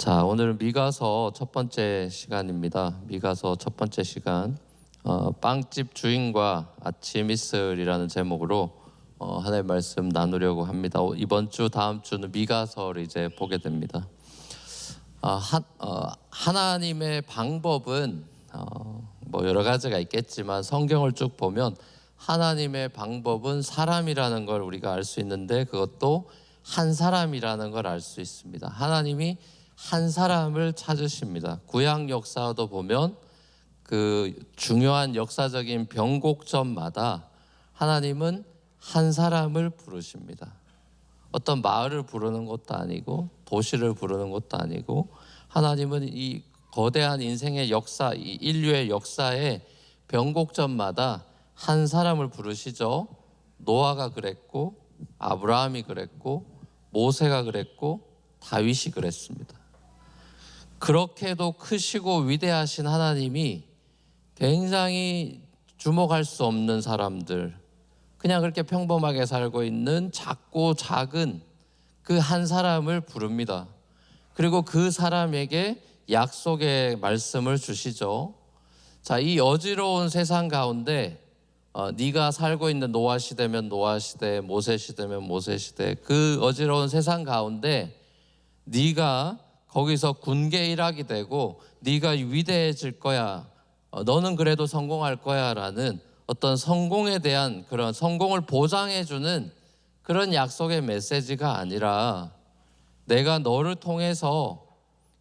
자, 오늘은 미가서 첫 번째 시간입니다. 미가서 첫 번째 시간, 빵집 주인과 아침 이슬이라는 제목으로 하나님의 말씀 나누려고 합니다. 이번 주, 다음 주는 미가서를 이제 보게 됩니다. 하나님의 방법은 뭐 여러 가지가 있겠지만 성경을 쭉 보면 하나님의 방법은 사람이라는 걸 우리가 알 수 있는데, 그것도 한 사람이라는 걸 알 수 있습니다. 하나님이 한 사람을 찾으십니다. 구약 역사도 보면 그 중요한 역사적인 변곡점마다 하나님은 한 사람을 부르십니다. 어떤 마을을 부르는 것도 아니고 도시를 부르는 것도 아니고, 하나님은 이 거대한 인생의 역사, 이 인류의 역사의 변곡점마다 한 사람을 부르시죠. 노아가 그랬고, 아브라함이 그랬고, 모세가 그랬고, 다윗이 그랬습니다. 그렇게도 크시고 위대하신 하나님이 굉장히 주목할 수 없는 사람들, 그냥 그렇게 평범하게 살고 있는 작고 작은 그 한 사람을 부릅니다. 그리고 그 사람에게 약속의 말씀을 주시죠. 자, 이 어지러운 세상 가운데 네가 살고 있는 노아 시대면 노아 시대, 모세 시대면 모세 시대, 그 어지러운 세상 가운데 네가 거기서 군계 일학이 되고 네가 위대해질 거야, 너는 그래도 성공할 거야 라는 어떤 성공에 대한 그런 성공을 보장해주는 그런 약속의 메시지가 아니라, 내가 너를 통해서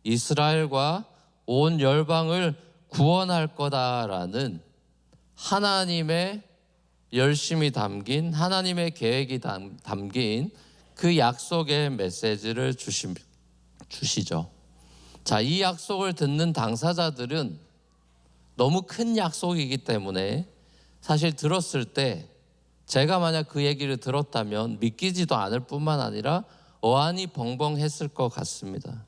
이스라엘과 온 열방을 구원할 거다라는 하나님의 열심이 담긴, 하나님의 계획이 담긴 그 약속의 메시지를 주시죠. 자, 이 약속을 듣는 당사자들은 너무 큰 약속이기 때문에 사실 들었을 때, 제가 만약 그 얘기를 들었다면 믿기지도 않을 뿐만 아니라 어안이 벙벙했을 것 같습니다.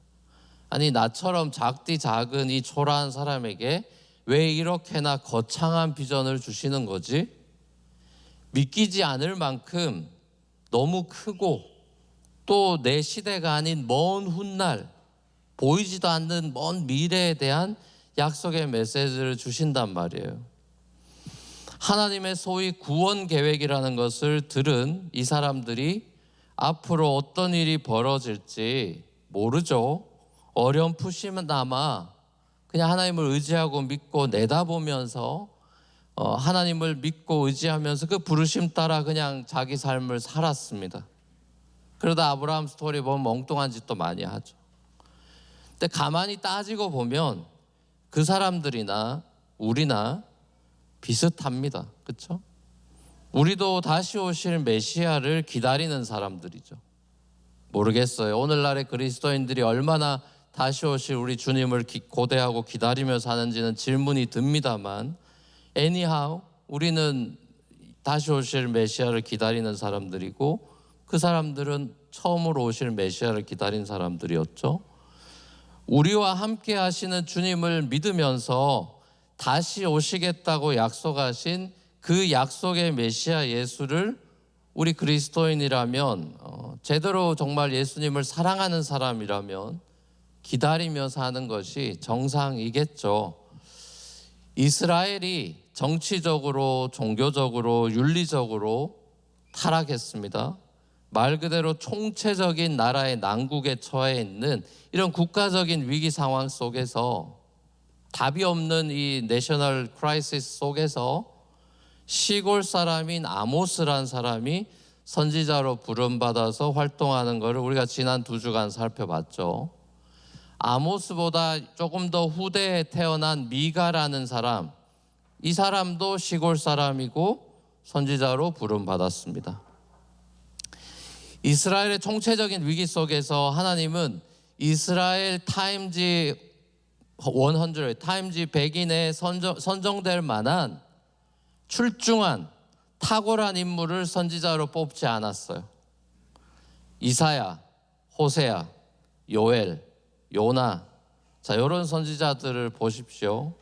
아니, 나처럼 작디 작은 이 초라한 사람에게 왜 이렇게나 거창한 비전을 주시는 거지? 믿기지 않을 만큼 너무 크고, 또 내 시대가 아닌 먼 훗날, 보이지도 않는 먼 미래에 대한 약속의 메시지를 주신단 말이에요. 하나님의 소위 구원 계획이라는 것을 들은 이 사람들이 앞으로 어떤 일이 벌어질지 모르죠. 어렴풋이나마 그냥 하나님을 의지하고 믿고 내다보면서 하나님을 믿고 의지하면서 그 부르심 따라 그냥 자기 삶을 살았습니다. 그러다 아브라함 스토리 보면 엉뚱한 짓도 많이 하죠. 근데 가만히 따지고 보면 그 사람들이나 우리나 비슷합니다. 그렇죠? 우리도 다시 오실 메시아를 기다리는 사람들이죠. 모르겠어요. 오늘날의 그리스도인들이 얼마나 다시 오실 우리 주님을 고대하고 기다리며 사는지는 질문이 듭니다만, anyhow 우리는 다시 오실 메시아를 기다리는 사람들이고, 그 사람들은 처음으로 오실 메시아를 기다린 사람들이었죠. 우리와 함께 하시는 주님을 믿으면서 다시 오시겠다고 약속하신 그 약속의 메시아 예수를 우리 그리스도인이라면, 제대로 정말 예수님을 사랑하는 사람이라면 기다리며 사는 것이 정상이겠죠. 이스라엘이 정치적으로, 종교적으로, 윤리적으로 타락했습니다. 말 그대로 총체적인 나라의 난국에 처해 있는 이런 국가적인 위기 상황 속에서, 답이 없는 이 내셔널 크라이시스 속에서 시골 사람인 아모스란 사람이 선지자로 부름받아서 활동하는 것을 우리가 지난 2주간 살펴봤죠. 아모스보다 조금 더 후대에 태어난 미가라는 사람, 이 사람도 시골 사람이고 선지자로 부름받았습니다. 이스라엘의 총체적인 위기 속에서 하나님은 이스라엘 타임즈 100, 타임즈 100인에 선정될 만한 출중한 탁월한 인물을 선지자로 뽑지 않았어요. 이사야, 호세야, 요엘, 요나, 자, 이런 선지자들을 보십시오.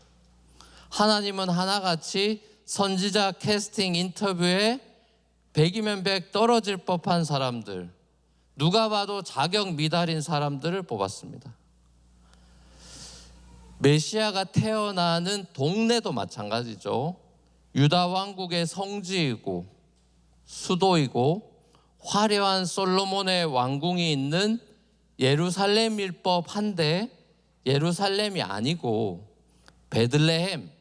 하나님은 하나같이 선지자 캐스팅 인터뷰에 100이면 100 떨어질 법한 사람들, 누가 봐도 자격 미달인 사람들을 뽑았습니다. 메시아가 태어나는 동네도 마찬가지죠. 유다 왕국의 성지이고 수도이고 화려한 솔로몬의 왕궁이 있는 예루살렘일 법한데 예루살렘이 아니고 베들레헴,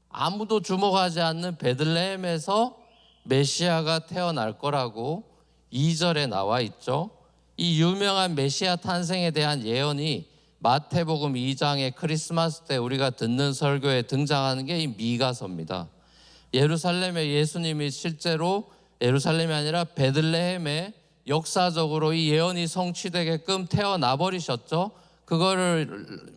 아무도 주목하지 않는 베들레헴에서 메시아가 태어날 거라고 2절에 나와 있죠. 이 유명한 메시아 탄생에 대한 예언이 마태복음 2장의 크리스마스 때 우리가 듣는 설교에 등장하는 게 이 미가서입니다. 예루살렘에 예수님이 실제로 예루살렘이 아니라 베들레헴에 역사적으로 이 예언이 성취되게끔 태어나 버리셨죠. 그거를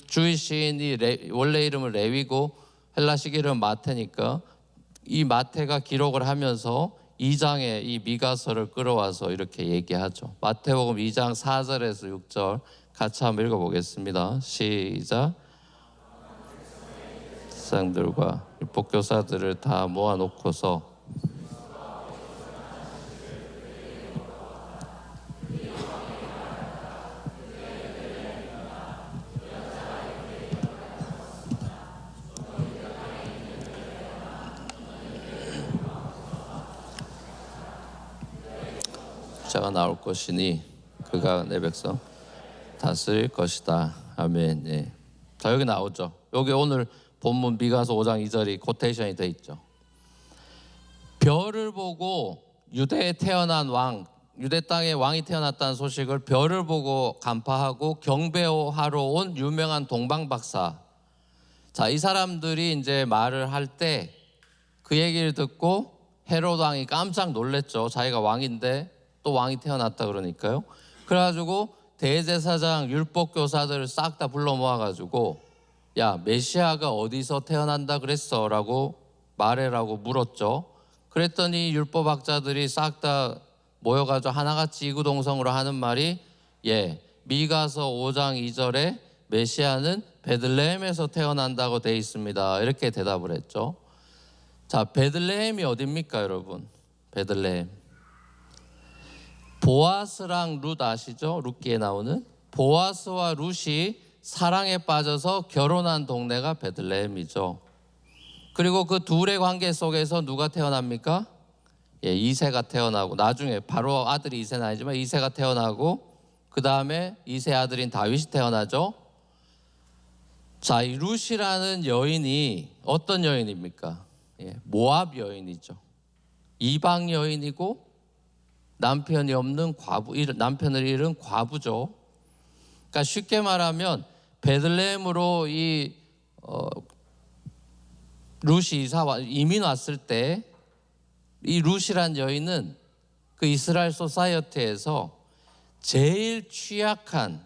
주의 시인이 원래 이름은 레위고 헬라식 이름은 마태니까 이 마태가 기록을 하면서 2장에 이 미가서를 끌어와서 이렇게 얘기하죠. 마태복음 2장 4절에서 6절 같이 한번 읽어보겠습니다. 시작. 학생들과 율법교사들을 다 모아놓고서 자가 나올 것이니 그가 내 백성 다스릴 것이다. 아멘. 네. 자, 여기 나오죠. 여기 오늘 본문 미가서 5장 2절이 코테이션이 돼 있죠. 별을 보고 유대에 태어난 왕, 유대 땅에 왕이 태어났다는 소식을 별을 보고 간파하고 경배하러 온 유명한 동방박사. 자, 이 사람들이 이제 말을 할 때 그 얘기를 듣고 헤롯 왕이 깜짝 놀랐죠. 자기가 왕인데 또 왕이 태어났다 그러니까요. 그래가지고 대제사장 율법교사들을 싹 다 불러 모아가지고 야, 메시아가 어디서 태어난다 그랬어? 라고 말해라고 물었죠. 그랬더니 율법학자들이 싹 다 모여가지고 하나같이 이구동성으로 하는 말이 미가서 5장 2절에 메시아는 베들레헴에서 태어난다고 돼 있습니다. 이렇게 대답을 했죠. 자, 베들레헴이 어딥니까 여러분? 베들레헴. 보아스랑 룻 아시죠? 룻기에 나오는 보아스와 룻이 사랑에 빠져서 결혼한 동네가 베들레헴이죠. 그리고 그 둘의 관계 속에서 누가 태어납니까? 이새가 태어나고 나중에 바로 아들이 이새는 아니지만 이새가 태어나고 그 다음에 이새 아들인 다윗이 태어나죠. 자, 이 룻이라는 여인이 어떤 여인입니까? 모압 여인이죠. 이방 여인이고 남편이 없는 과부, 남편을 잃은 과부죠. 그러니까 쉽게 말하면 베들레헴으로 이 룻이 이민 왔을 때 이 룻이란 여인은 그 이스라엘 소사이어티에서 제일 취약한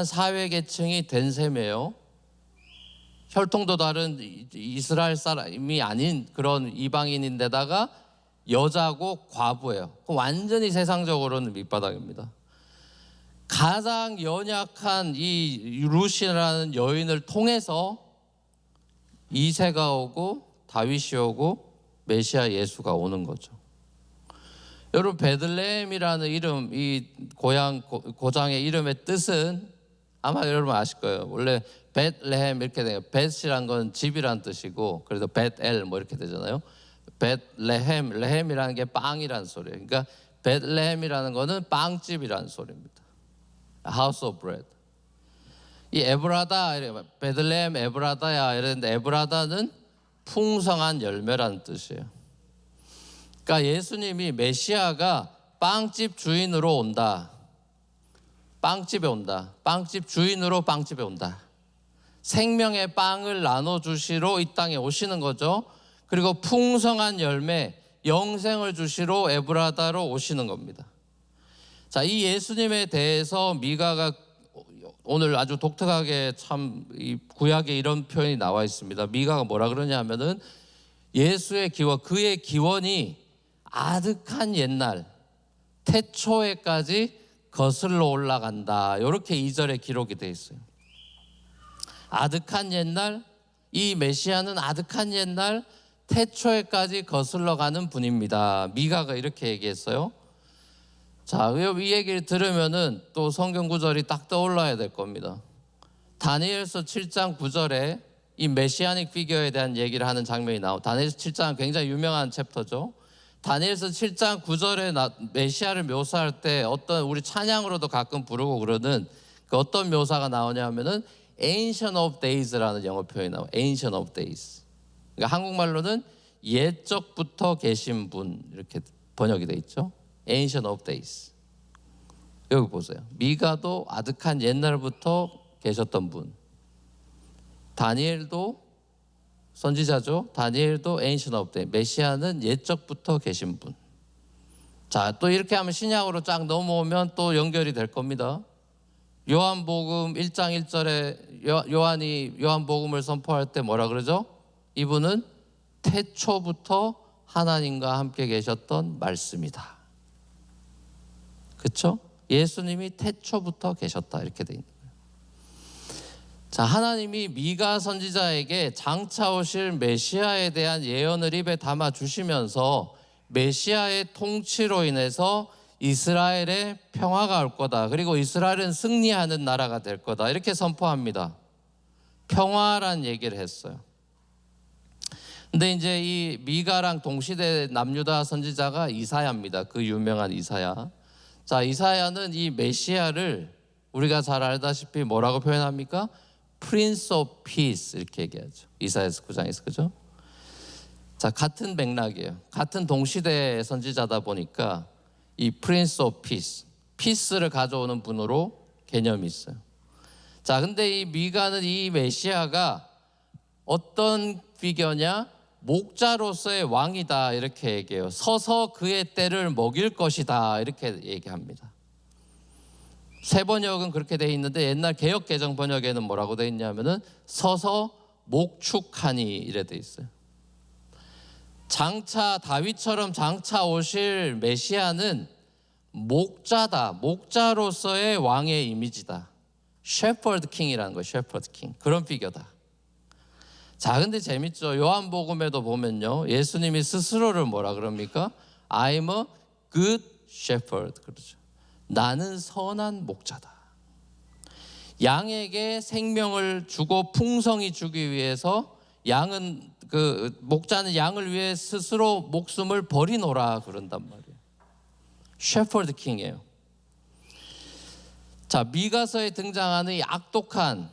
사회 계층이 된 셈이에요. 혈통도 다른 이스라엘 사람이 아닌 그런 이방인인데다가 여자고 과부예요. 완전히 세상적으로는 밑바닥입니다. 가장 연약한 이 룻이라는 여인을 통해서 이새가 오고 다윗이 오고 메시아 예수가 오는 거죠. 여러분, 베들레헴이라는 이름, 이 고장의 이름의 뜻은 아마 여러분 아실 거예요. 원래 벳레헴 이렇게 돼요. 벳이란 건 집이란 뜻이고, 그래서 벳엘 뭐 이렇게 되잖아요. 벳레헴, 레헴이라는 게 빵이라는 소리예요. 그러니까 벳레헴이라는 거는 빵집이라는 소리입니다. House of Bread. 이 에브라다, 베들레헴 에브라다야 이랬는데 에브라다는 풍성한 열매라는 뜻이에요. 그러니까 예수님이 메시아가 빵집 주인으로 온다. 빵집에 온다. 빵집 주인으로 빵집에 온다. 생명의 빵을 나눠주시러 이 땅에 오시는 거죠. 그리고 풍성한 열매, 영생을 주시러 에브라다로 오시는 겁니다. 자, 이 예수님에 대해서 미가가 오늘 아주 독특하게 참 이 구약에 이런 표현이 나와 있습니다. 미가가 뭐라 그러냐면은 예수의 기원, 그의 기원이 아득한 옛날 태초에까지 거슬러 올라간다. 이렇게 2절에 기록이 되어 있어요. 아득한 옛날, 이 메시아는 아득한 옛날 태초에까지 거슬러 가는 분입니다. 미가가 이렇게 얘기했어요. 자, 이 얘기를 들으면은 또 성경 구절이 딱 떠올라야 될 겁니다. 다니엘서 7장 9절에 이 메시아닉 피규어에 대한 얘기를 하는 장면이 나오고, 다니엘서 7장은 굉장히 유명한 챕터죠. 다니엘서 7장 9절에 메시아를 묘사할 때 어떤, 우리 찬양으로도 가끔 부르고 그러는 그 어떤 묘사가 나오냐면은 Ancient of Days라는 영어 표현이 나와요. Ancient of Days. 그러니까 한국말로는 옛적부터 계신 분, 이렇게 번역이 돼 있죠. Ancient of Days. 여기 보세요. 미가도 아득한 옛날부터 계셨던 분. 다니엘도 선지자죠. 다니엘도 Ancient of Days. 메시아는 옛적부터 계신 분. 자, 또 이렇게 하면 신약으로 쫙 넘어오면 또 연결이 될 겁니다. 요한복음 1장 1절에 요한이 요한복음을 선포할 때 뭐라 그러죠? 이분은 태초부터 하나님과 함께 계셨던 말씀이다. 그렇죠? 예수님이 태초부터 계셨다, 이렇게 돼 있는 거예요. 자, 하나님이 미가 선지자에게 장차 오실 메시아에 대한 예언을 입에 담아 주시면서 메시아의 통치로 인해서 이스라엘에 평화가 올 거다. 그리고 이스라엘은 승리하는 나라가 될 거다. 이렇게 선포합니다. 평화란 얘기를 했어요. 근데 이제 이 미가랑 동시대 남유다 선지자가 이사야입니다. 그 유명한 이사야. 자, 이사야는 이 메시아를 우리가 잘 알다시피 뭐라고 표현합니까? Prince of Peace 이렇게 얘기하죠. 이사야서 9장에서, 그죠? 자, 같은 맥락이에요. 같은 동시대 선지자다 보니까 이 Prince of Peace, 피스를 가져오는 분으로 개념이 있어요. 자, 근데 이 미가는 이 메시아가 어떤 피겨냐? 목자로서의 왕이다, 이렇게 얘기해요. 서서 그의 때를 먹일 것이다, 이렇게 얘기합니다. 새 번역은 그렇게 돼 있는데 옛날 개역 개정 번역에는 뭐라고 돼 있냐면은 서서 목축하니 이래 돼 있어요. 장차 다윗처럼 장차 오실 메시아는 목자다. 목자로서의 왕의 이미지다. 셰퍼드 킹이라는 거예요. 셰퍼드 킹. 그런 피겨다. 자, 근데 재밌죠. 요한복음에도 보면요, 예수님이 스스로를 뭐라 그럽니까? I'm a good shepherd. 그러죠. 나는 선한 목자다. 양에게 생명을 주고 풍성히 주기 위해서 양은 목자는 양을 위해 스스로 목숨을 버리노라 그런단 말이에요. 셰퍼드 킹이에요. 자, 미가서에 등장하는 이 악독한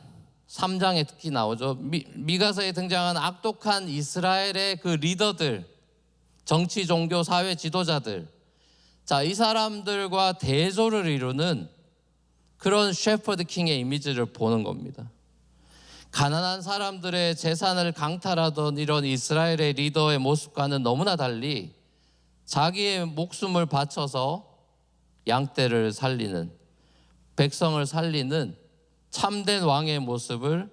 3장에 특히 나오죠. 미가서에 등장하는 악독한 이스라엘의 그 리더들, 정치, 종교, 사회 지도자들. 자, 이 사람들과 대조를 이루는 그런 셰퍼드 킹의 이미지를 보는 겁니다. 가난한 사람들의 재산을 강탈하던 이런 이스라엘의 리더의 모습과는 너무나 달리 자기의 목숨을 바쳐서 양떼를 살리는, 백성을 살리는 참된 왕의 모습을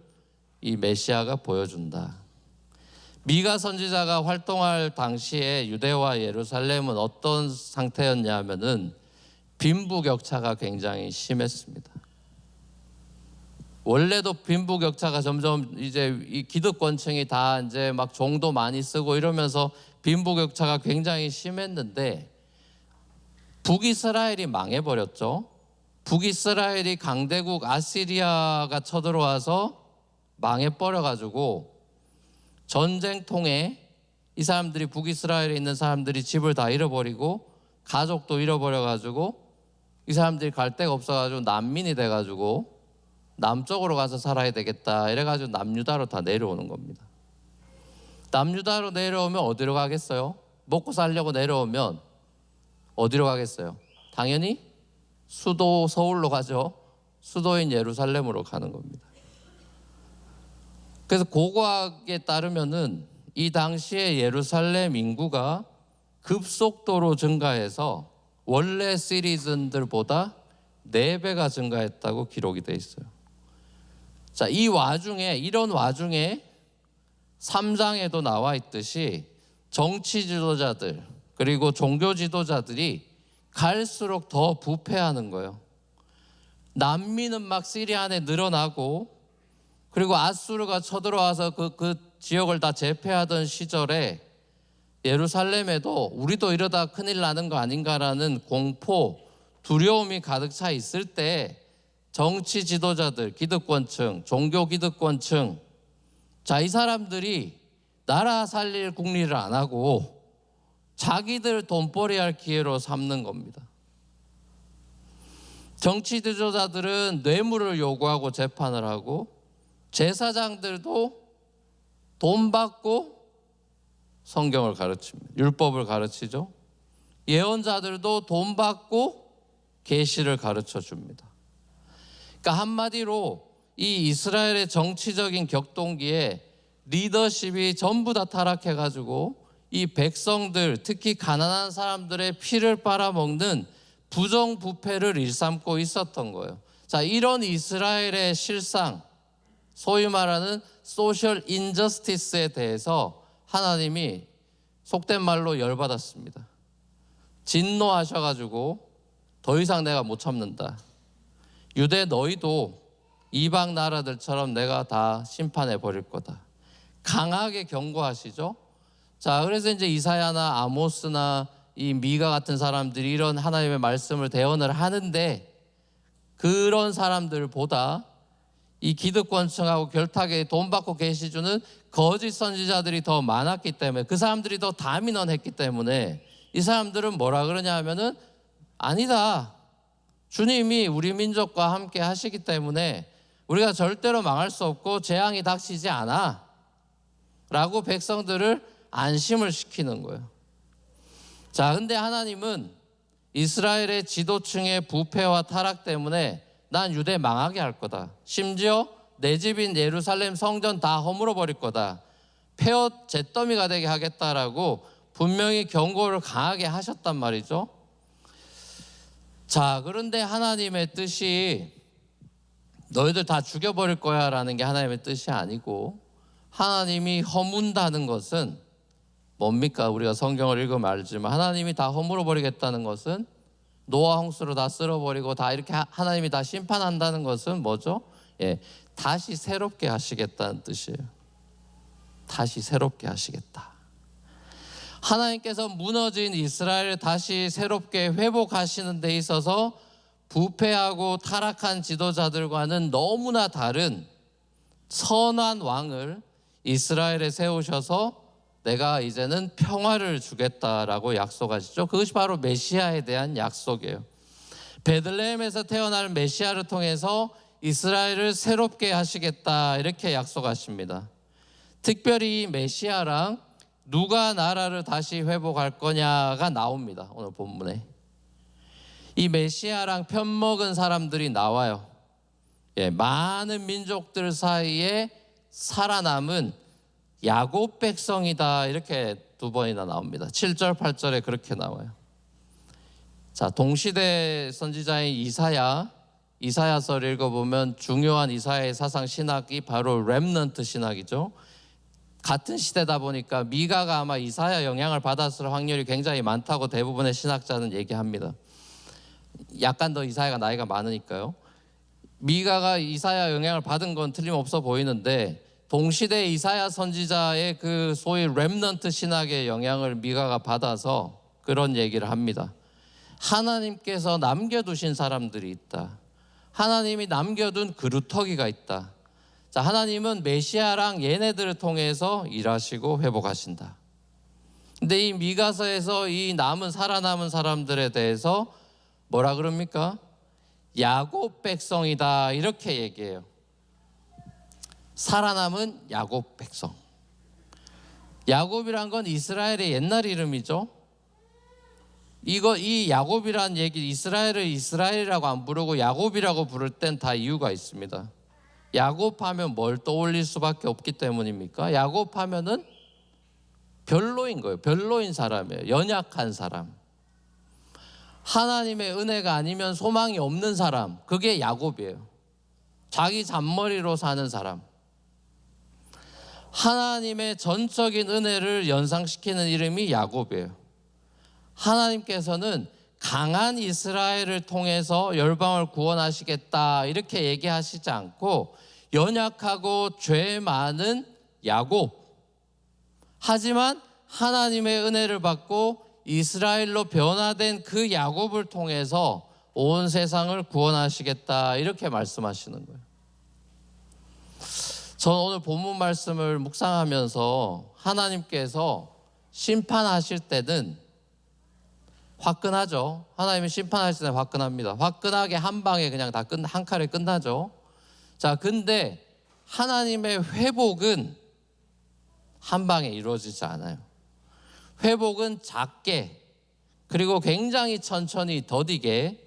이 메시아가 보여준다. 미가 선지자가 활동할 당시에 유대와 예루살렘은 어떤 상태였냐면은 빈부격차가 굉장히 심했습니다. 원래도 빈부격차가 점점 이제 이 기득권층이 다 이제 막 종도 많이 쓰고 이러면서 빈부격차가 굉장히 심했는데 북이스라엘이 망해버렸죠. 북이스라엘이 강대국 아시리아가 쳐들어와서 망해버려가지고 전쟁통에 이 사람들이, 북이스라엘에 있는 사람들이 집을 다 잃어버리고 가족도 잃어버려가지고 이 사람들이 갈 데가 없어가지고 난민이 돼가지고 남쪽으로 가서 살아야 되겠다 이래가지고 남유다로 다 내려오는 겁니다. 남유다로 내려오면 어디로 가겠어요? 먹고 살려고 내려오면 어디로 가겠어요? 당연히 수도 서울로 가죠. 수도인 예루살렘으로 가는 겁니다. 그래서 고고학에 따르면은 이 당시에 예루살렘 인구가 급속도로 증가해서 원래 시리즌들보다 4배가 증가했다고 기록이 돼 있어요. 자, 이런 와중에 3장에도 나와 있듯이 정치 지도자들 그리고 종교 지도자들이 갈수록 더 부패하는 거예요. 난민은 막 시리아 안에 늘어나고, 그리고 아수르가 쳐들어와서 그 지역을 다 제패하던 시절에 예루살렘에도 우리도 이러다 큰일 나는 거 아닌가라는 공포, 두려움이 가득 차 있을 때 정치 지도자들, 기득권층, 종교 기득권층, 자, 이 사람들이 나라 살릴 궁리를 안 하고 자기들 돈벌이 할 기회로 삼는 겁니다. 정치 지도자들은 뇌물을 요구하고 재판을 하고, 제사장들도 돈 받고 성경을 가르칩니다. 율법을 가르치죠. 예언자들도 돈 받고 계시를 가르쳐 줍니다. 그러니까 한마디로 이 이스라엘의 정치적인 격동기에 리더십이 전부 다 타락해가지고 이 백성들, 특히 가난한 사람들의 피를 빨아먹는 부정부패를 일삼고 있었던 거예요. 자, 이런 이스라엘의 실상, 소위 말하는 소셜 인저스티스에 대해서 하나님이 속된 말로 열받았습니다. 진노하셔가지고 더 이상 내가 못 참는다. 유대 너희도 이방 나라들처럼 내가 다 심판해 버릴 거다. 강하게 경고하시죠. 자, 그래서 이제 이사야나 아모스나 이 미가 같은 사람들이 이런 하나님의 말씀을 대언을 하는데, 그런 사람들보다 이 기득권층하고 결탁에 돈 받고 계시 주는 거짓 선지자들이 더 많았기 때문에, 그 사람들이 더 다민언했기 때문에 이 사람들은 뭐라 그러냐 하면은, 아니다, 주님이 우리 민족과 함께 하시기 때문에 우리가 절대로 망할 수 없고 재앙이 닥치지 않아 라고 백성들을 안심을 시키는 거예요. 자, 근데 하나님은 이스라엘의 지도층의 부패와 타락 때문에 난 유대 망하게 할 거다, 심지어 내 집인 예루살렘 성전 다 허물어 버릴 거다, 폐허 잿더미가 되게 하겠다라고 분명히 경고를 강하게 하셨단 말이죠. 자, 그런데 하나님의 뜻이 너희들 다 죽여버릴 거야 라는 게 하나님의 뜻이 아니고, 하나님이 허문다는 것은 뭡니까? 우리가 성경을 읽으면 알지만 하나님이 다 허물어 버리겠다는 것은, 노아 홍수로 다 쓸어버리고 다 이렇게 하나님이 다 심판한다는 것은 뭐죠? 예, 다시 새롭게 하시겠다는 뜻이에요. 다시 새롭게 하시겠다. 하나님께서 무너진 이스라엘을 다시 새롭게 회복하시는 데 있어서 부패하고 타락한 지도자들과는 너무나 다른 선한 왕을 이스라엘에 세우셔서 내가 이제는 평화를 주겠다라고 약속하시죠. 그것이 바로 메시아에 대한 약속이에요. 베들레헴에서 태어날 메시아를 통해서 이스라엘을 새롭게 하시겠다, 이렇게 약속하십니다. 특별히 이 메시아랑 누가 나라를 다시 회복할 거냐가 나옵니다. 오늘 본문에 이 메시아랑 편먹은 사람들이 나와요. 예, 많은 민족들 사이에 살아남은 야곱 백성이다, 이렇게 두 번이나 나옵니다. 7절 8절에 그렇게 나와요. 자, 동시대 선지자인 이사야서를 읽어보면 중요한 이사야의 사상 신학이 바로 렘넌트 신학이죠. 같은 시대다 보니까 미가가 아마 이사야 영향을 받았을 확률이 굉장히 많다고 대부분의 신학자는 얘기합니다. 약간 더 이사야가 나이가 많으니까요. 미가가 이사야 영향을 받은 건 틀림없어 보이는데, 동시대 이사야 선지자의 그 소위 렘넌트 신학의 영향을 미가가 받아서 그런 얘기를 합니다. 하나님께서 남겨두신 사람들이 있다. 하나님이 남겨둔 그루터기가 있다. 자, 하나님은 메시아랑 얘네들을 통해서 일하시고 회복하신다. 근데 이 미가서에서 이 살아남은 사람들에 대해서 뭐라 그럽니까? 야곱 백성이다, 이렇게 얘기해요. 살아남은 야곱 백성. 야곱이란 건 이스라엘의 옛날 이름이죠. 이 야곱이란 얘기, 이스라엘을 이스라엘이라고 안 부르고 야곱이라고 부를 땐 다 이유가 있습니다. 야곱하면 뭘 떠올릴 수밖에 없기 때문입니까? 야곱하면은 별로인 거예요. 별로인 사람이에요. 연약한 사람. 하나님의 은혜가 아니면 소망이 없는 사람, 그게 야곱이에요. 자기 잔머리로 사는 사람. 하나님의 전적인 은혜를 연상시키는 이름이 야곱이에요. 하나님께서는 강한 이스라엘을 통해서 열방을 구원하시겠다, 이렇게 얘기하시지 않고 연약하고 죄 많은 야곱, 하지만 하나님의 은혜를 받고 이스라엘로 변화된 그 야곱을 통해서 온 세상을 구원하시겠다 이렇게 말씀하시는 거예요. 저는 오늘 본문 말씀을 묵상하면서 하나님께서 심판하실 때는 화끈하죠. 하나님이 심판하실 때는 화끈합니다. 화끈하게 한 방에 그냥 다 한 칼에 끝나죠. 자, 근데 하나님의 회복은 한 방에 이루어지지 않아요. 회복은 작게 그리고 굉장히 천천히 더디게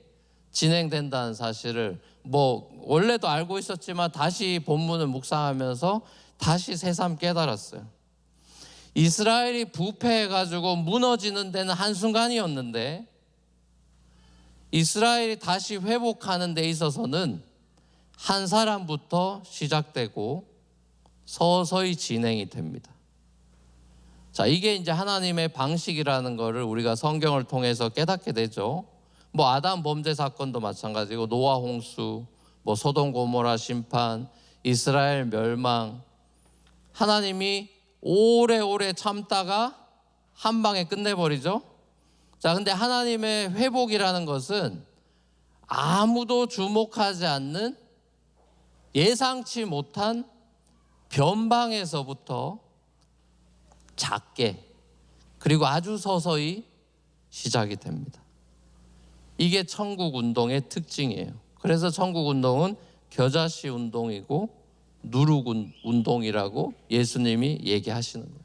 진행된다는 사실을 원래도 알고 있었지만 다시 본문을 묵상하면서 다시 새삼 깨달았어요. 이스라엘이 부패해가지고 무너지는 데는 한순간이었는데 이스라엘이 다시 회복하는 데 있어서는 한 사람부터 시작되고 서서히 진행이 됩니다. 자, 이게 이제 하나님의 방식이라는 것을 우리가 성경을 통해서 깨닫게 되죠. 아담 범죄 사건도 마찬가지고 노아 홍수, 소돔 고모라 심판, 이스라엘 멸망, 하나님이 오래오래 참다가 한 방에 끝내버리죠. 자, 근데 하나님의 회복이라는 것은 아무도 주목하지 않는 예상치 못한 변방에서부터 작게 그리고 아주 서서히 시작이 됩니다. 이게 천국운동의 특징이에요. 그래서 천국운동은 겨자씨 운동이고 누룩 운동이라고 예수님이 얘기하시는 거예요.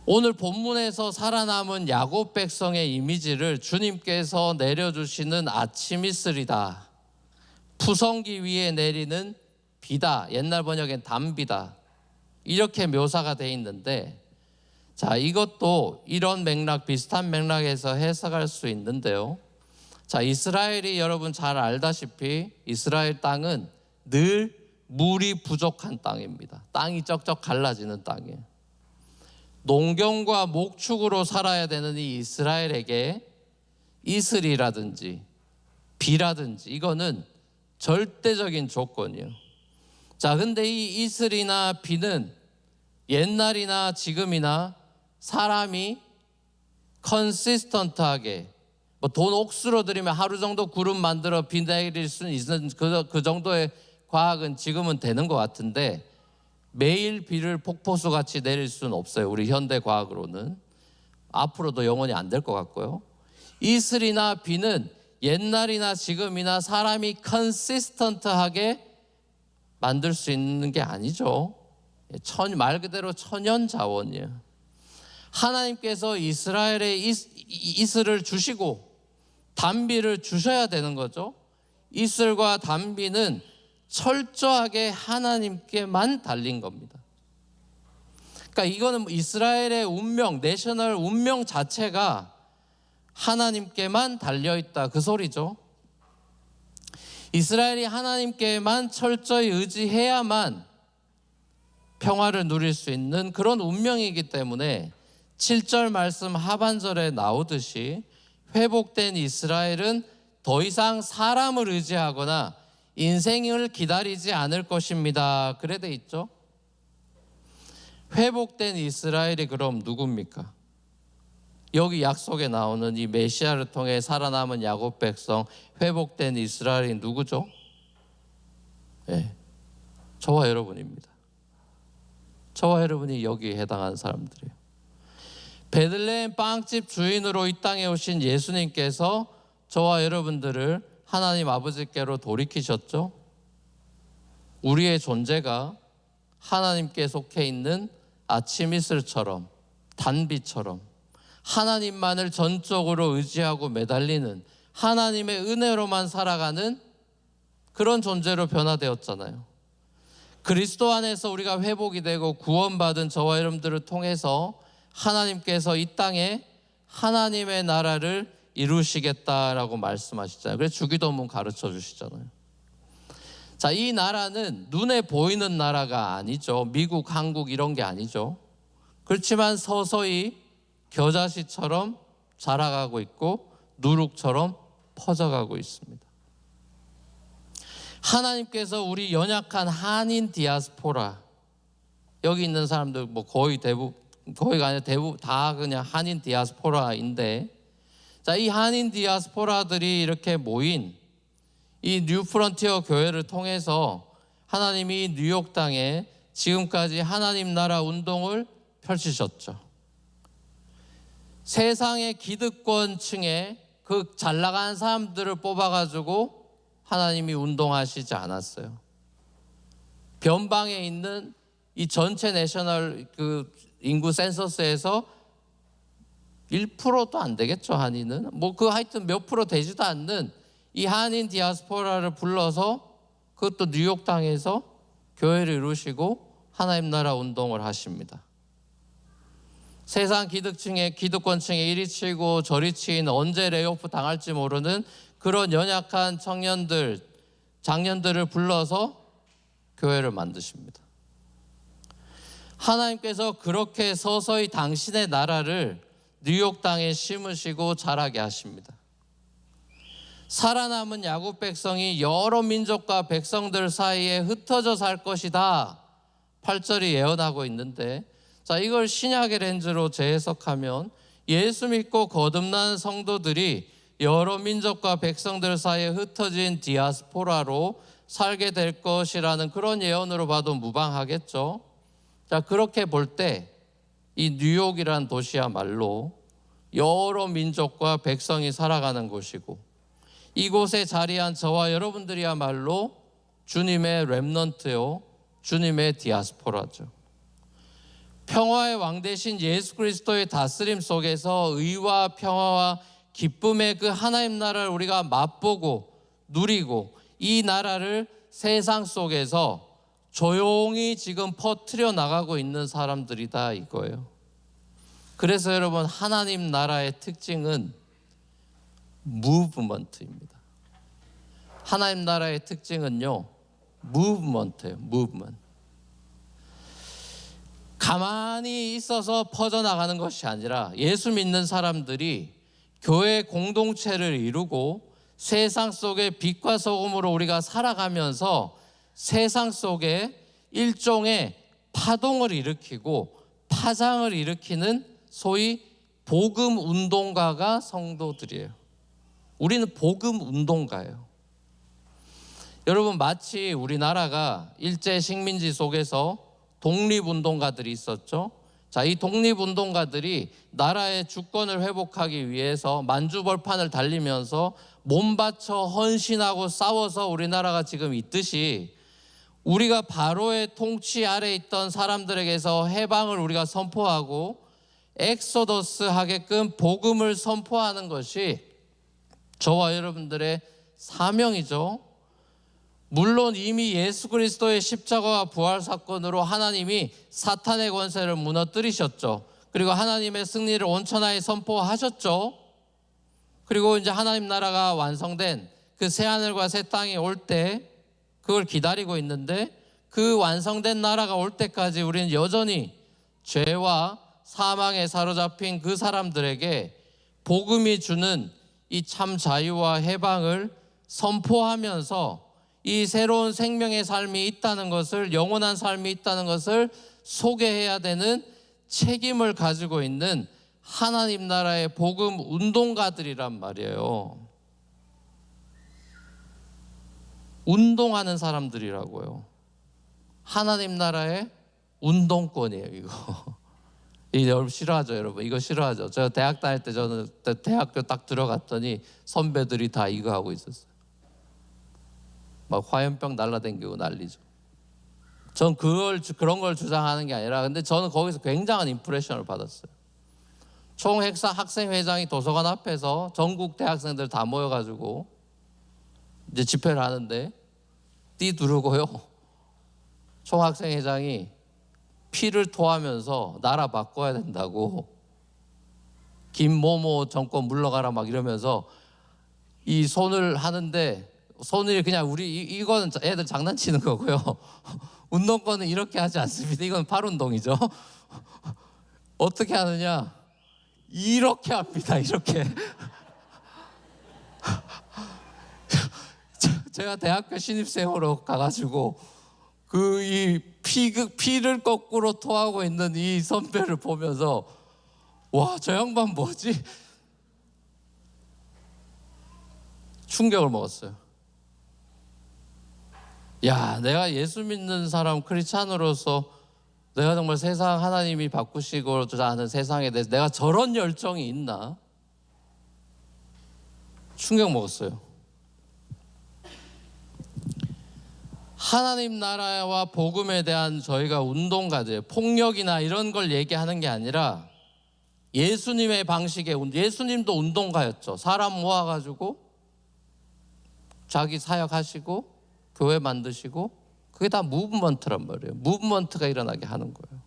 오늘 본문에서 살아남은 야곱 백성의 이미지를 주님께서 내려주시는 아침 이슬이다, 푸성기 위에 내리는 비다, 옛날 번역엔 담비다, 이렇게 묘사가 되어 있는데, 자, 이것도 이런 맥락, 비슷한 맥락에서 해석할 수 있는데요. 자, 이스라엘이 여러분 잘 알다시피 이스라엘 땅은 늘 물이 부족한 땅입니다. 땅이 쩍쩍 갈라지는 땅이에요. 농경과 목축으로 살아야 되는 이 이스라엘에게 이슬이라든지 비라든지 이거는 절대적인 조건이에요. 자, 근데 이 이슬이나 비는 옛날이나 지금이나 사람이 컨시스턴트하게 돈 억수로 들이면 하루 정도 구름 만들어 비 내릴 수 있는 그 정도의 과학은 지금은 되는 것 같은데 매일 비를 폭포수 같이 내릴 수는 없어요. 우리 현대 과학으로는 앞으로도 영원히 안 될 것 같고요. 이슬이나 비는 옛날이나 지금이나 사람이 컨시스턴트하게 만들 수 있는 게 아니죠. 말 그대로 천연 자원이에요. 하나님께서 이스라엘에 이슬을 주시고 담비를 주셔야 되는 거죠. 이슬과 담비는 철저하게 하나님께만 달린 겁니다. 그러니까 이거는 이스라엘의 운명, 내셔널 운명 자체가 하나님께만 달려있다, 그 소리죠. 이스라엘이 하나님께만 철저히 의지해야만 평화를 누릴 수 있는 그런 운명이기 때문에 7절 말씀 하반절에 나오듯이 회복된 이스라엘은 더 이상 사람을 의지하거나 인생을 기다리지 않을 것입니다. 그래 돼 있죠. 회복된 이스라엘이 그럼 누굽니까? 여기 약속에 나오는 이 메시아를 통해 살아남은 야곱 백성, 회복된 이스라엘이 누구죠? 네, 저와 여러분입니다. 저와 여러분이 여기에 해당하는 사람들이에요. 베들레헴 빵집 주인으로 이 땅에 오신 예수님께서 저와 여러분들을 하나님 아버지께로 돌이키셨죠. 우리의 존재가 하나님께 속해 있는 아침 이슬처럼, 단비처럼 하나님만을 전적으로 의지하고 매달리는, 하나님의 은혜로만 살아가는 그런 존재로 변화되었잖아요. 그리스도 안에서 우리가 회복이 되고 구원받은 저와 여러분들을 통해서 하나님께서 이 땅에 하나님의 나라를 이루시겠다라고 말씀하시잖아요. 그래서 주기도문 가르쳐 주시잖아요. 자, 이 나라는 눈에 보이는 나라가 아니죠. 미국, 한국 이런 게 아니죠. 그렇지만 서서히 겨자씨처럼 자라가고 있고 누룩처럼 퍼져가고 있습니다. 하나님께서 우리 연약한 한인 디아스포라, 여기 있는 사람들 거의가 아니라 대부분 다 그냥 한인 디아스포라인데, 자, 이 한인 디아스포라들이 이렇게 모인 이 뉴프런티어 교회를 통해서 하나님이 뉴욕 땅에 지금까지 하나님 나라 운동을 펼치셨죠. 세상의 기득권층에 그 잘 나가는 사람들을 뽑아가지고 하나님이 운동하시지 않았어요. 변방에 있는 이 전체 내셔널 그 인구 센서스에서 1%도 안 되겠죠, 한인은. 하여튼 몇 프로 되지도 않는 이 한인 디아스포라를 불러서 그것도 뉴욕 땅에서 교회를 이루시고 하나님 나라 운동을 하십니다. 세상 기득권층에 이리 치고 저리 치인 언제 레이오프 당할지 모르는 그런 연약한 청년들, 장년들을 불러서 교회를 만드십니다. 하나님께서 그렇게 서서히 당신의 나라를 뉴욕 땅에 심으시고 자라게 하십니다. 살아남은 야곱 백성이 여러 민족과 백성들 사이에 흩어져 살 것이다, 8절이 예언하고 있는데, 자, 이걸 신약의 렌즈로 재해석하면 예수 믿고 거듭난 성도들이 여러 민족과 백성들 사이에 흩어진 디아스포라로 살게 될 것이라는 그런 예언으로 봐도 무방하겠죠. 자, 그렇게 볼 때 이 뉴욕이란 도시야말로 여러 민족과 백성이 살아가는 곳이고, 이곳에 자리한 저와 여러분들이야말로 주님의 렘넌트요, 주님의 디아스포라죠. 평화의 왕 되신 예수 그리스도의 다스림 속에서 의와 평화와 기쁨의 그 하나님 나라를 우리가 맛보고 누리고, 이 나라를 세상 속에서 조용히 지금 퍼뜨려 나가고 있는 사람들이다, 이거예요. 그래서 여러분, 하나님 나라의 특징은 무브먼트입니다. 하나님 나라의 특징은요, 무브먼트예요. 무브먼트. 가만히 있어서 퍼져나가는 것이 아니라 예수 믿는 사람들이 교회 공동체를 이루고 세상 속에 빛과 소금으로 우리가 살아가면서 세상 속에 일종의 파동을 일으키고 파장을 일으키는 소위 복음 운동가가 성도들이에요. 우리는 복음 운동가예요. 여러분, 마치 우리나라가 일제 식민지 속에서 독립운동가들이 있었죠. 자, 이 독립운동가들이 나라의 주권을 회복하기 위해서 만주벌판을 달리면서 몸바쳐 헌신하고 싸워서 우리나라가 지금 있듯이, 우리가 바로의 통치 아래 있던 사람들에게서 해방을 우리가 선포하고 엑소더스 하게끔 복음을 선포하는 것이 저와 여러분들의 사명이죠. 물론 이미 예수 그리스도의 십자가와 부활 사건으로 하나님이 사탄의 권세를 무너뜨리셨죠. 그리고 하나님의 승리를 온천하에 선포하셨죠. 그리고 이제 하나님 나라가 완성된 그 새하늘과 새 땅이 올 때 그걸 기다리고 있는데, 그 완성된 나라가 올 때까지 우리는 여전히 죄와 사망에 사로잡힌 그 사람들에게 복음이 주는 이 참 자유와 해방을 선포하면서 이 새로운 생명의 삶이 있다는 것을, 영원한 삶이 있다는 것을 소개해야 되는 책임을 가지고 있는 하나님 나라의 복음 운동가들이란 말이에요. 운동하는 사람들이라고요. 하나님 나라의 운동권이에요, 이거. 이거 여러분 싫어하죠, 여러분? 이거 싫어하죠? 제가 대학 다닐 때, 저는 대학교 딱 들어갔더니 선배들이 다 이거 하고 있었어요. 막 화염병 날라다니고 난리죠. 전 그런 걸 주장하는 게 아니라, 근데 저는 거기서 굉장한 임프레션을 받았어요. 총핵사 학생회장이 도서관 앞에서 전국 대학생들 다 모여가지고 이제 집회를 하는데, 띠 두르고요, 총학생회장이 피를 토하면서 나라 바꿔야 된다고, 김모모 정권 물러가라 막 이러면서 이 손을 하는데, 손을 그냥 이거는 애들 장난치는 거고요. 운동권은 이렇게 하지 않습니다. 이건 팔운동이죠. 어떻게 하느냐, 이렇게 합니다. 이렇게. 제가 대학교 신입생으로 가가지고 이 피를 거꾸로 토하고 있는 이 선배를 보면서, 와, 저 양반 뭐지? 충격을 먹었어요. 야, 내가 예수 믿는 사람 크리스찬으로서 내가 정말 세상 하나님이 바꾸시고자 하는 세상에 대해서 내가 저런 열정이 있나? 충격 먹었어요. 하나님 나라와 복음에 대한 저희가 운동가들, 폭력이나 이런 걸 얘기하는 게 아니라 예수님의 방식의 예수님도 운동가였죠. 사람 모아가지고 자기 사역하시고 교회 만드시고 그게 다 무브먼트란 말이에요. 무브먼트가 일어나게 하는 거예요.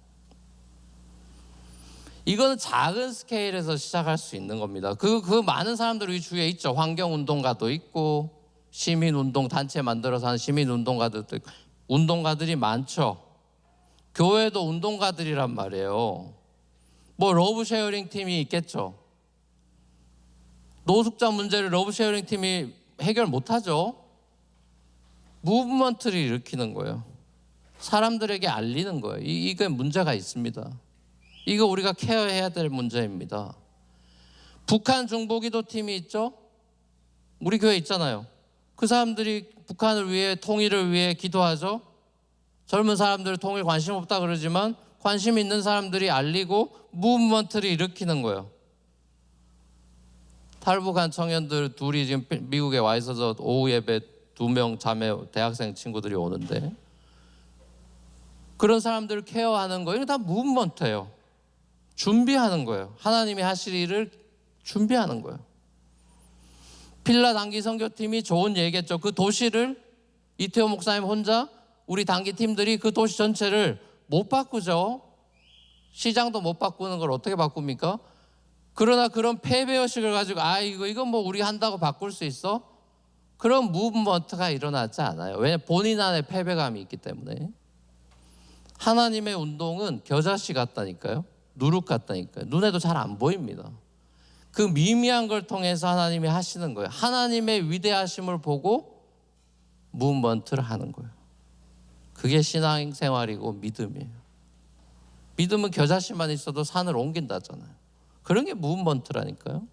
이거는 작은 스케일에서 시작할 수 있는 겁니다. 그 많은 사람들이 주위에 있죠. 환경운동가도 있고 시민운동 단체 만들어서 하는 시민운동가들도 있고 운동가들이 많죠. 교회도 운동가들이란 말이에요. 뭐 러브쉐어링 팀이 있겠죠. 노숙자 문제를 러브쉐어링 팀이 해결 못하죠. 무브먼트를 일으키는 거예요. 사람들에게 알리는 거예요. 이게 문제가 있습니다. 이거 우리가 케어해야 될 문제입니다. 북한 중보기도 팀이 있죠. 우리 교회 있잖아요. 그 사람들이 북한을 위해 통일을 위해 기도하죠. 젊은 사람들 통일 관심 없다 그러지만 관심 있는 사람들이 알리고 무브먼트를 일으키는 거예요. 탈북한 청년들 둘이 지금 미국에 와 있어서 오후 예배 2명 자매 대학생 친구들이 오는데 그런 사람들을 케어하는 거예요. 이거 다 무브먼트예요. 준비하는 거예요. 하나님이 하실 일을 준비하는 거예요. 필라 단기 선교팀이 좋은 얘기했죠. 그 도시를 이태호 목사님 혼자 우리 단기 팀들이 그 도시 전체를 못 바꾸죠. 시장도 못 바꾸는 걸 어떻게 바꿉니까? 그러나 그런 패배의식을 가지고 이건 뭐 우리 한다고 바꿀 수 있어? 그런 무브먼트가 일어나지 않아요. 왜냐하면 본인 안에 패배감이 있기 때문에. 하나님의 운동은 겨자씨 같다니까요. 누룩 같다니까요. 눈에도 잘 안 보입니다. 그 미미한 걸 통해서 하나님이 하시는 거예요. 하나님의 위대하심을 보고 무브먼트를 하는 거예요. 그게 신앙생활이고 믿음이에요. 믿음은 겨자씨만 있어도 산을 옮긴다잖아요. 그런 게 무브먼트라니까요.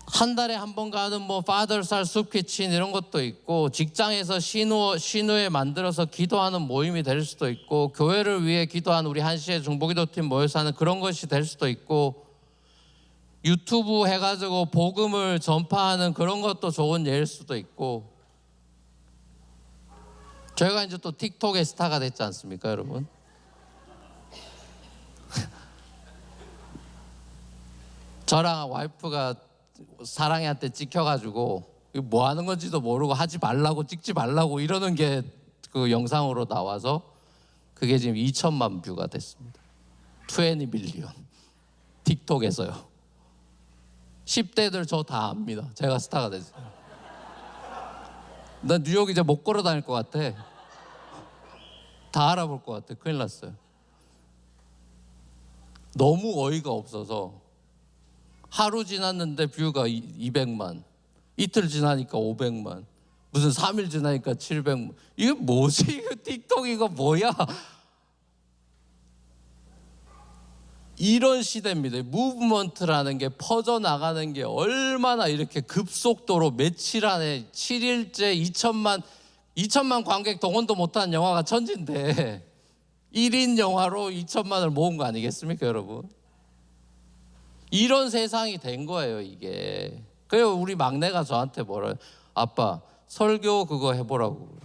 한 달에 한 번 가는 뭐 파더살 숲키친 이런 것도 있고 직장에서 신우회 만들어서 기도하는 모임이 될 수도 있고 교회를 위해 기도하는 우리 한시의 중보기도팀 모여서 하는 그런 것이 될 수도 있고 유튜브 해가지고 복음을 전파하는 그런 것도 좋은 예일 수도 있고 저희가 이제 또 틱톡의 스타가 됐지 않습니까, 여러분? 저랑 와이프가 사랑이한테 찍혀가지고 뭐 하는 건지도 모르고 하지 말라고 찍지 말라고 이러는 게 그 영상으로 나와서 그게 지금 2천만 뷰가 됐습니다. 20 밀리언 틱톡에서요. 10대들 저 다 압니다. 제가 스타가 됐어요. 나 뉴욕 이제 못 걸어 다닐 것 같아. 다 알아볼 것 같아. 큰일 났어요. 너무 어이가 없어서 하루 지났는데 뷰가 200만, 이틀 지나니까 500만, 무슨 3일 지나니까 700만. 이게 뭐지? 이거 틱톡 이거 뭐야? 이런 시대입니다. 무브먼트라는 게 퍼져나가는 게 얼마나 이렇게 급속도로 며칠 안에 7일째 2천만 관객 동원도 못한 영화가 천지인데 1인 영화로 2천만을 모은 거 아니겠습니까, 여러분? 이런 세상이 된 거예요, 이게. 그래서 우리 막내가 저한테 뭐래요? 아빠, 설교 그거 해보라고.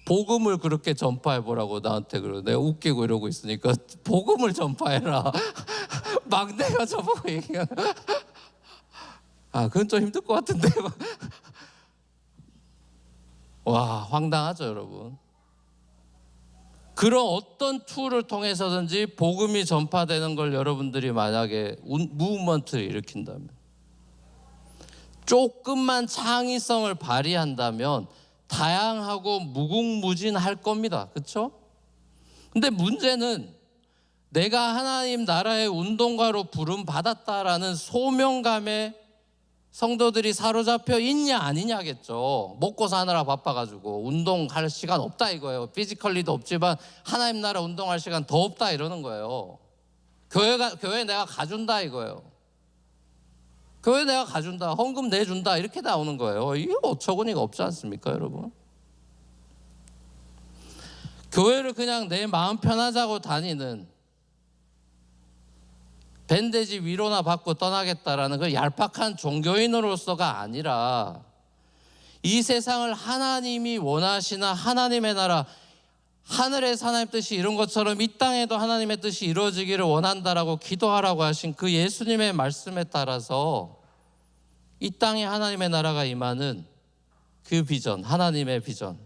복음을 그렇게 전파해보라고 나한테 그러고 내가 웃기고 이러고 있으니까 복음을 전파해라. 막내가 저보고 얘기하는. 그건 좀 힘들 것 같은데. 와, 황당하죠, 여러분. 그런 어떤 툴을 통해서든지 복음이 전파되는 걸 여러분들이 만약에 무브먼트를 일으킨다면, 조금만 창의성을 발휘한다면 다양하고 무궁무진할 겁니다. 그렇죠? 근데 문제는 내가 하나님 나라의 운동가로 부름 받았다라는 소명감에 성도들이 사로잡혀 있냐 아니냐겠죠. 먹고 사느라 바빠가지고 운동할 시간 없다 이거예요. 피지컬리도 없지만 하나님 나라 운동할 시간 더 없다 이러는 거예요. 교회 내가 가준다 이거예요. 교회 내가 가준다, 헌금 내준다 이렇게 나오는 거예요. 이게 어처구니가 없지 않습니까, 여러분? 교회를 그냥 내 마음 편하자고 다니는, 밴드지 위로나 받고 떠나겠다라는 그 얄팍한 종교인으로서가 아니라 이 세상을 하나님이 원하시는 하나님의 나라, 하늘에서 하나님 뜻이 이룬 것처럼 이 땅에도 하나님의 뜻이 이루어지기를 원한다라고 기도하라고 하신 그 예수님의 말씀에 따라서 이 땅에 하나님의 나라가 임하는 그 비전, 하나님의 비전,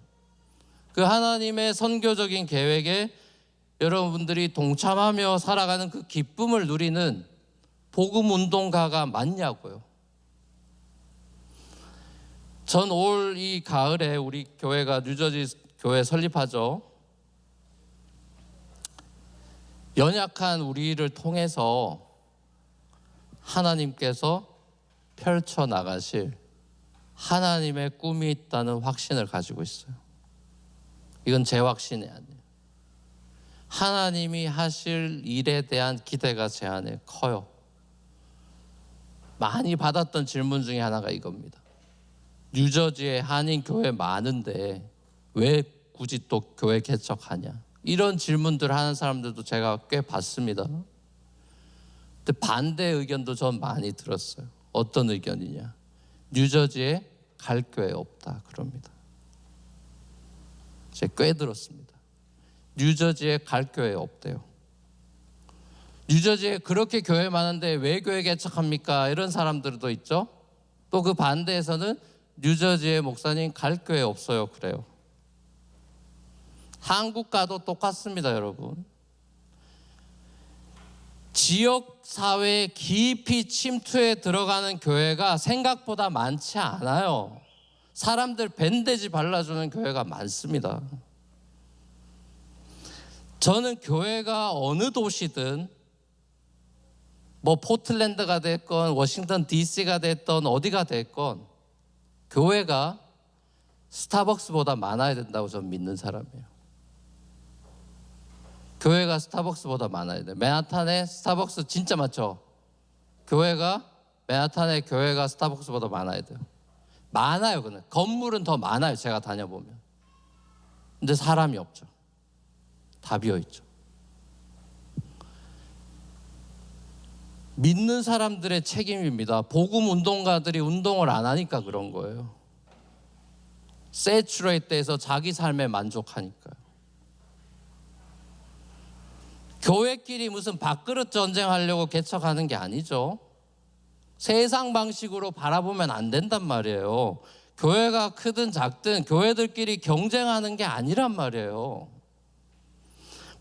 그 하나님의 선교적인 계획에 여러분들이 동참하며 살아가는 그 기쁨을 누리는 복음운동가가 맞냐고요. 전 올 이 가을에 우리 교회가 뉴저지 교회 설립하죠. 연약한 우리를 통해서 하나님께서 펼쳐나가실 하나님의 꿈이 있다는 확신을 가지고 있어요. 이건 제 확신이 아니에요. 하나님이 하실 일에 대한 기대가 제 안에 커요. 많이 받았던 질문 중에 하나가 이겁니다. 뉴저지에 한인 교회 많은데 왜 굳이 또 교회 개척하냐? 이런 질문들 하는 사람들도 제가 꽤 봤습니다. 근데 반대 의견도 전 많이 들었어요. 어떤 의견이냐? 뉴저지에 갈 교회 없다 그럽니다. 제가 꽤 들었습니다. 뉴저지에 갈 교회 없대요. 뉴저지에 그렇게 교회 많은데 왜 교회 개척합니까? 이런 사람들도 있죠. 또 그 반대에서는 뉴저지에 목사님 갈 교회 없어요 그래요. 한국 가도 똑같습니다, 여러분. 지역 사회에 깊이 침투해 들어가는 교회가 생각보다 많지 않아요. 사람들 밴드지 발라주는 교회가 많습니다. 저는 교회가 어느 도시든 뭐 포틀랜드가 됐건 워싱턴 DC가 됐던 어디가 됐건 교회가 스타벅스보다 많아야 된다고 저는 믿는 사람이에요. 교회가 스타벅스보다 많아야 돼요. 맨하탄에 스타벅스 진짜 많죠. 맨하탄에 교회가 스타벅스보다 많아야 돼요. 많아요. 근데 건물은 더 많아요. 제가 다녀보면. 근데 사람이 없죠. 다 비어있죠. 믿는 사람들의 책임입니다. 복음 운동가들이 운동을 안 하니까 그런 거예요. 세츄레이트해서 자기 삶에 만족하니까요. 교회끼리 무슨 밥그릇 전쟁하려고 개척하는 게 아니죠. 세상 방식으로 바라보면 안 된단 말이에요. 교회가 크든 작든 교회들끼리 경쟁하는 게 아니란 말이에요.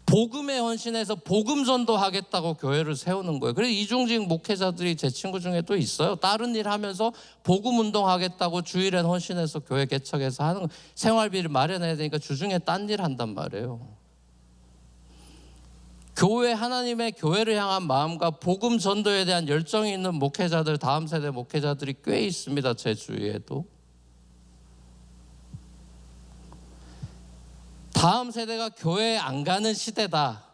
복음에 헌신해서 복음 전도하겠다고 교회를 세우는 거예요. 그래서 이중직 목회자들이 제 친구 중에 또 있어요. 다른 일 하면서 복음 운동하겠다고 주일엔 헌신해서 교회 개척해서 하는 생활비를 마련해야 되니까 주중에 딴 일 한단 말이에요. 교회, 하나님의 교회를 향한 마음과 복음 전도에 대한 열정이 있는 목회자들, 다음 세대 목회자들이 꽤 있습니다. 제 주위에도. 다음 세대가 교회에 안 가는 시대다.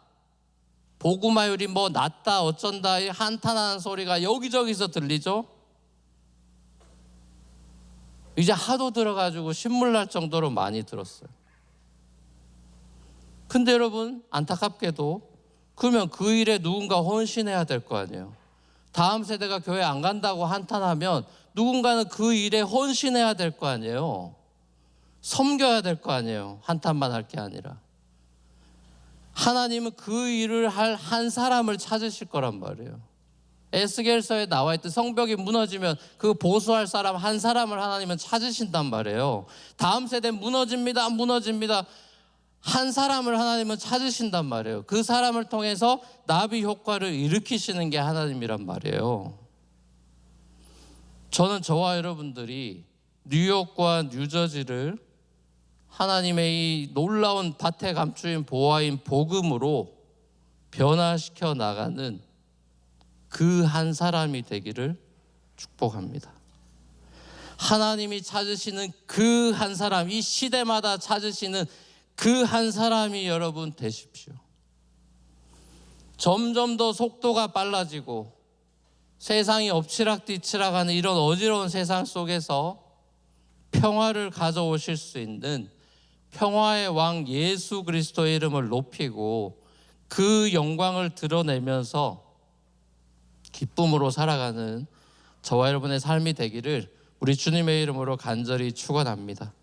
복음화율이 뭐 낮다 어쩐다 한탄하는 소리가 여기저기서 들리죠. 이제 하도 들어가지고 신물 날 정도로 많이 들었어요. 근데 여러분 안타깝게도 그러면 그 일에 누군가 헌신해야 될 거 아니에요. 다음 세대가 교회 안 간다고 한탄하면 누군가는 그 일에 헌신해야 될 거 아니에요. 섬겨야 될 거 아니에요. 한탄만 할 게 아니라. 하나님은 그 일을 할 한 사람을 찾으실 거란 말이에요. 에스겔서에 나와 있듯 성벽이 무너지면 그 보수할 사람 한 사람을 하나님은 찾으신단 말이에요. 다음 세대 무너집니다. 한 사람을 하나님은 찾으신단 말이에요. 그 사람을 통해서 나비 효과를 일으키시는 게 하나님이란 말이에요. 저는 저와 여러분들이 뉴욕과 뉴저지를 하나님의 이 놀라운 밭에 감추인 보화인 복음으로 변화시켜 나가는 그 한 사람이 되기를 축복합니다. 하나님이 찾으시는 그 한 사람, 이 시대마다 찾으시는 그 한 사람이 여러분 되십시오. 점점 더 속도가 빨라지고 세상이 엎치락뒤치락하는 이런 어지러운 세상 속에서 평화를 가져오실 수 있는 평화의 왕 예수 그리스도의 이름을 높이고 그 영광을 드러내면서 기쁨으로 살아가는 저와 여러분의 삶이 되기를 우리 주님의 이름으로 간절히 축원합니다.